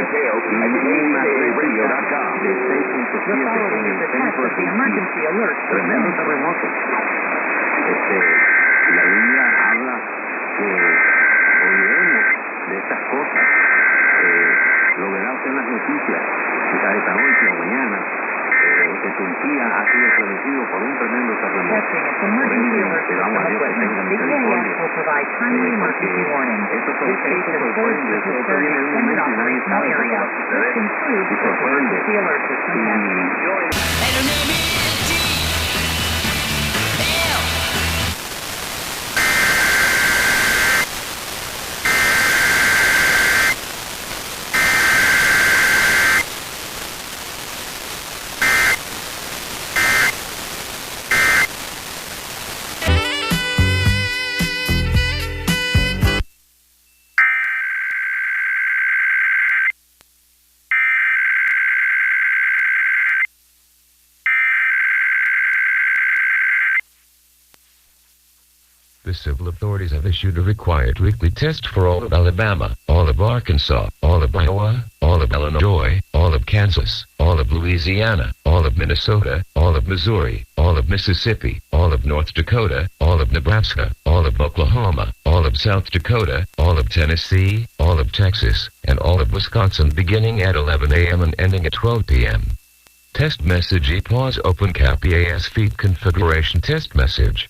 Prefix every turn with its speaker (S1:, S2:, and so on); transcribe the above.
S1: details at EASradio.com.
S2: The following is a test of the emergency alert
S3: Tremendo
S2: system.
S3: terremoto. La Biblia habla que oiremos de estas cosas. Lo verá usted en las noticias, quizás esta noche o mañana, que Turquía ha sido estremecido por un tremendo terremoto.
S2: Testing its emergency alert system equipment. The EAS will provide timely emergency warnings. This station forwards participants in extended operational area. This includes the emergency alert system testing.
S4: The civil authorities have issued a required weekly test for all of Alabama, all of Arkansas, all of Iowa, all of Illinois, all of Kansas, all of Louisiana, all of Minnesota, all of Missouri, all of Mississippi, all of North Dakota, all of Nebraska, all of Oklahoma, all of South Dakota, all of Tennessee, all of Texas, and all of Wisconsin beginning at 11 a.m. and ending at 12 p.m. Test message EPAUSE open cap EAS feed configuration test message.